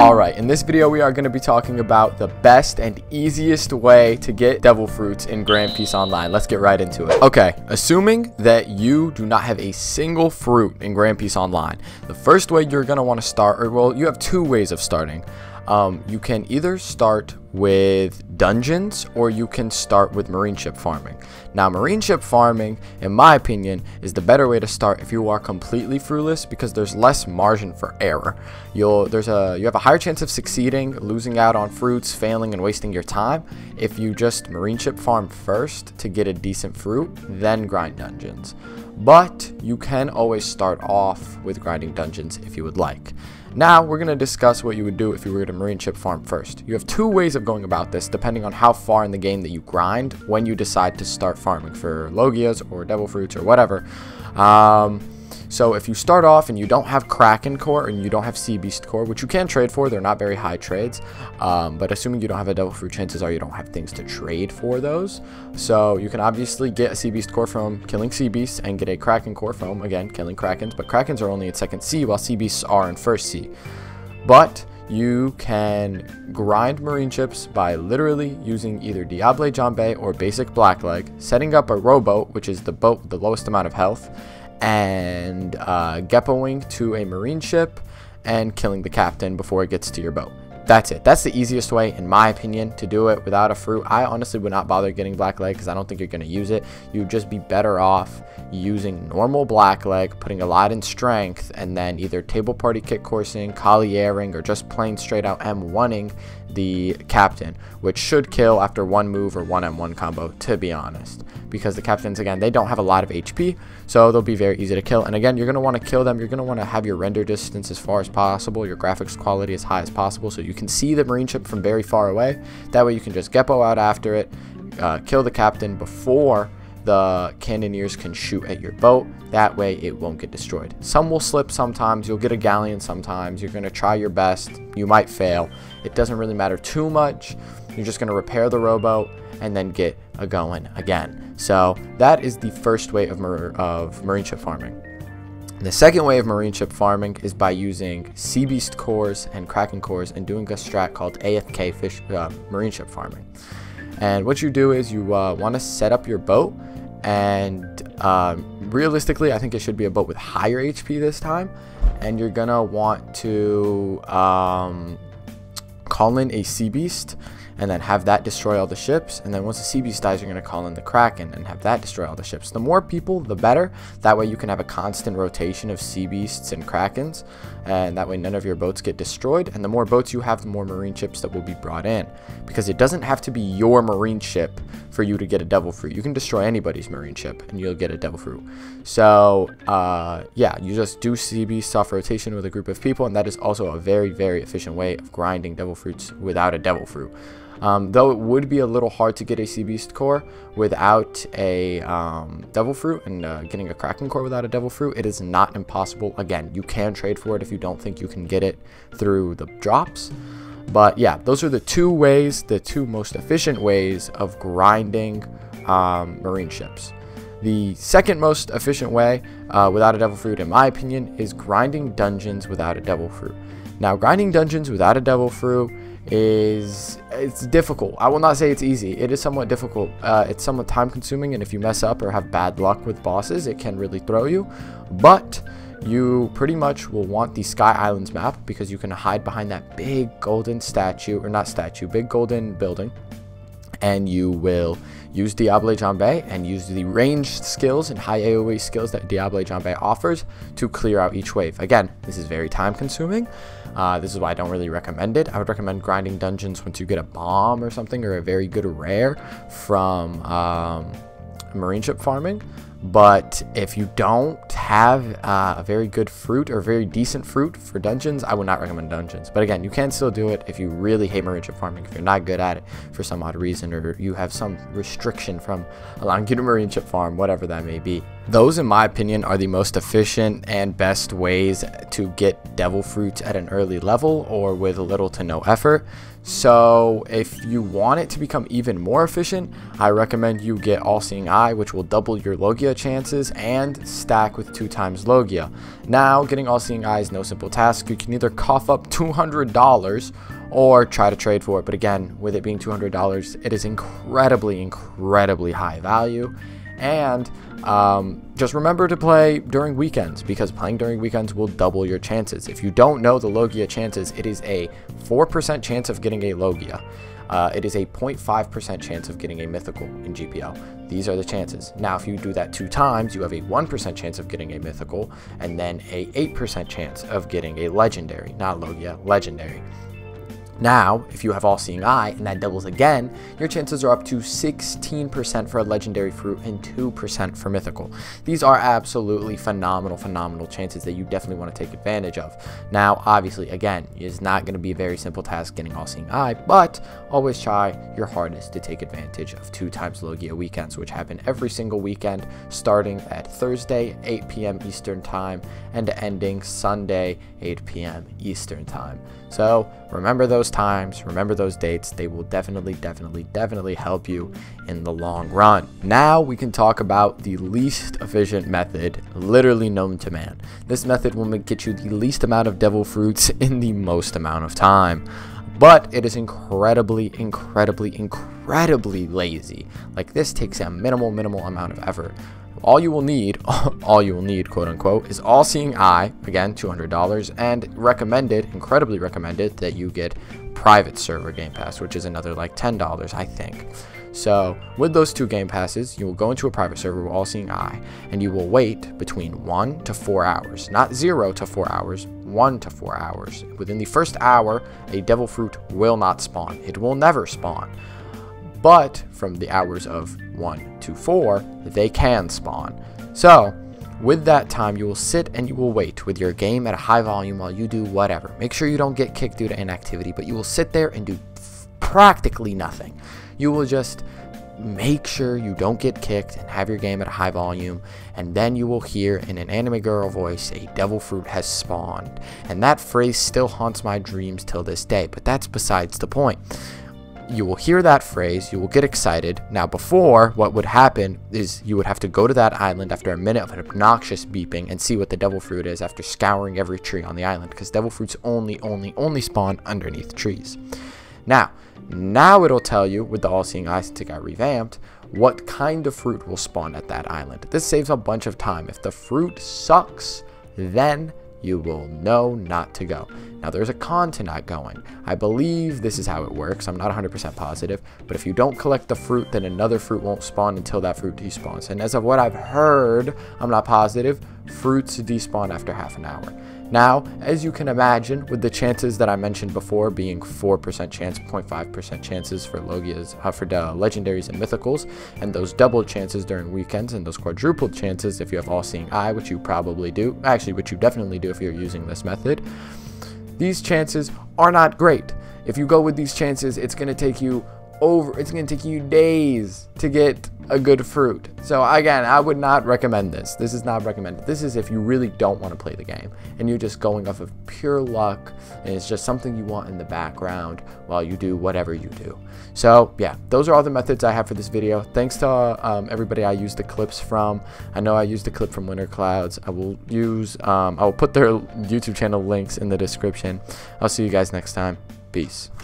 Alright, in this video we are going to be talking about the best and easiest way to get devil fruits in Grand Peace Online. Let's get right into it. Okay, assuming that you do not have a single fruit in Grand Peace Online, the first way you're going to want to start, or well, you have two ways of starting. You can either start with dungeons or you can start with marine ship farming. Now, marine ship farming, in my opinion, is the better way to start if you are completely fruitless, because there's less margin for error. You have a higher chance of succeeding, losing out on fruits, failing, and wasting your time if you just marine ship farm first to get a decent fruit, then grind dungeons. But you can always start off with grinding dungeons if you would like. Now, we're going to discuss what you would do if you were to marine ship farm first. You have two ways of going about this, depending on how far in the game that you grind when you decide to start farming for Logias or devil fruits or whatever. So if you start off and you don't have Kraken core and you don't have Sea Beast core, which you can trade for, they're not very high trades, but assuming you don't have a devil fruit, chances are you don't have things to trade for those. So you can obviously get a Sea Beast core from killing Sea Beasts and get a Kraken core from, again, killing Krakens, but Krakens are only in second sea while Sea Beasts are in first sea. But you can grind marine ships by literally using either Diable Jambe or basic Blackleg, setting up a rowboat, which is the boat with the lowest amount of health, and Gepoing to a marine ship and killing the captain before it gets to your boat. That's it. That's the easiest way, in my opinion, to do it without a fruit. I honestly would not bother getting Blackleg because I don't think you're going to use it. You'd just be better off using normal Blackleg, putting a lot in strength, and then either table party kit coursing, Colliering, or just plain straight out M1ing the captain, which should kill after one move or one M1 combo, to be honest, because the captains, again, they don't have a lot of HP, so they'll be very easy to kill. And again, you're going to want to kill them. You're going to want to have your render distance as far as possible, your graphics quality as high as possible, so you can see the marine ship from very far away. That way you can just Gepo out after it, kill the captain before the cannoneers can shoot at your boat. That way it won't get destroyed. Some will slip sometimes. You'll get a galleon sometimes. You're going to try your best. You might fail. It doesn't really matter too much. You're just going to repair the rowboat and then get a going again. So that is the first way of marine ship farming. The second way of marine ship farming is by using Sea Beast cores and Kraken cores and doing a strat called AFK marine ship farming. And what you do is you want to set up your boat, and realistically, I think it should be a boat with higher HP this time. And you're gonna want to call in a Sea Beast and then have that destroy all the ships. And then once the Sea Beast dies, you're going to call in the Kraken and have that destroy all the ships. The more people, the better. That way you can have a constant rotation of Sea Beasts and Krakens, and that way none of your boats get destroyed. And the more boats you have, the more marine ships that will be brought in, because it doesn't have to be your marine ship for you to get a devil fruit. You can destroy anybody's marine ship and you'll get a devil fruit. So yeah, you just do Sea Beast soft rotation with a group of people, and that is also a very, very efficient way of grinding devil fruits without a devil fruit. Though it would be a little hard to get a Sea Beast core without a devil fruit, and getting a Kraken core without a devil fruit, it is not impossible. Again, you can trade for it if you don't think you can get it through the drops. But yeah, those are the two ways, the two most efficient ways of grinding marine ships. The second most efficient way without a devil fruit, in my opinion, is grinding dungeons without a devil fruit. Now, grinding dungeons without a devil fruit it's difficult. I will not say it's easy. It is somewhat difficult. It's somewhat time consuming, and if you mess up or have bad luck with bosses, it can really throw you. But you pretty much will want the Sky Islands map, because you can hide behind that big golden statue, or not statue, big golden building, and you will use Diable Jambe and use the ranged skills and high AoE skills that Diable Jambe offers to clear out each wave. Again, this is very time consuming. This is why I don't really recommend it. I would recommend grinding dungeons once you get a bomb or something, or a very good rare from marine ship farming. But if you don't have a very good fruit or very decent fruit for dungeons, I would not recommend dungeons. But again, you can still do it if you really hate marine ship farming, if you're not good at it for some odd reason, or you have some restriction from allowing you to marine ship farm, whatever that may be. Those, in my opinion, are the most efficient and best ways to get devil fruits at an early level or with little to no effort. So if you want it to become even more efficient, I recommend you get All Seeing Eye, which will double your Logia Logia chances and stack with 2 times Logia. Now, getting All Seeing Eye is no simple task. You can either cough up $200 or try to trade for it. But again, with it being $200, it is incredibly high value. And just remember to play during weekends, because playing during weekends will double your chances. If you don't know the Logia chances, it is a 4% chance of getting a Logia. It is a 0.5% chance of getting a mythical in GPO. These are the chances. Now, if you do that 2 times, you have a 1% chance of getting a mythical, and then a 8% chance of getting a legendary, not Logia, legendary. Now, if you have All Seeing Eye and that doubles again, your chances are up to 16% for a legendary fruit and 2% for mythical. These are absolutely phenomenal chances that you definitely want to take advantage of. Now, obviously, again, it's not going to be a very simple task getting All Seeing Eye, but always try your hardest to take advantage of 2 times Logia weekends, which happen every single weekend, starting at Thursday, 8 p.m. Eastern Time, and ending Sunday, 8 p.m. Eastern Time. So remember those times, remember those dates. They will definitely help you in the long run. Now we can talk about the least efficient method literally known to man. This method will get you the least amount of devil fruits in the most amount of time. But it is incredibly lazy. Like, this takes a minimal amount of effort. All you will need, quote unquote, is All Seeing Eye, again, $200, and incredibly recommended, that you get private server game pass, which is another like $10, I think. So with those 2 game passes, you will go into a private server with All Seeing Eye, and you will wait between 1 to 4 hours, not 0 to 4 hours, 1 to 4 hours. Within the first hour, a devil fruit will not spawn. It will never spawn. But from the hours of 1 to 4, they can spawn. So with that time, you will sit and you will wait with your game at a high volume while you do whatever. Make sure you don't get kicked due to inactivity, but you will sit there and do practically nothing. You will just make sure you don't get kicked and have your game at a high volume, and then you will hear in an anime girl voice, a devil fruit has spawned. And that phrase still haunts my dreams till this day, but that's besides the point. You will hear that phrase, you will get excited. Now, before, what would happen is you would have to go to that island after a minute of an obnoxious beeping and see what the devil fruit is after scouring every tree on the island, because devil fruits only spawn underneath trees. Now it'll tell you, with the All Seeing Eye, since it got revamped, what kind of fruit will spawn at that island. This saves a bunch of time. If the fruit sucks, then you will know not to go. Now, there's a con to not going. I believe this is how it works. I'm not 100% positive, but if you don't collect the fruit, then another fruit won't spawn until that fruit despawns. And as of what I've heard, I'm not positive, fruits despawn after half an hour. Now, as you can imagine, with the chances that I mentioned before being 4% chance, 0.5% chances for Logias, for the legendaries and mythicals, and those doubled chances during weekends, and those quadrupled chances if you have All Seeing Eye, which you probably do, actually, which you definitely do if you're using this method, these chances are not great. If you go with these chances, it's going to take you days to get a good fruit. So again, I would not recommend this. This is not recommended. This is if you really don't want to play the game and you're just going off of pure luck, and it's just something you want in the background while you do whatever you do. So yeah, those are all the methods I have for this video. Thanks to everybody I used the clips from. I know I used a clip from Winter Clouds. I will put their YouTube channel links in the description. I'll see you guys next time. Peace.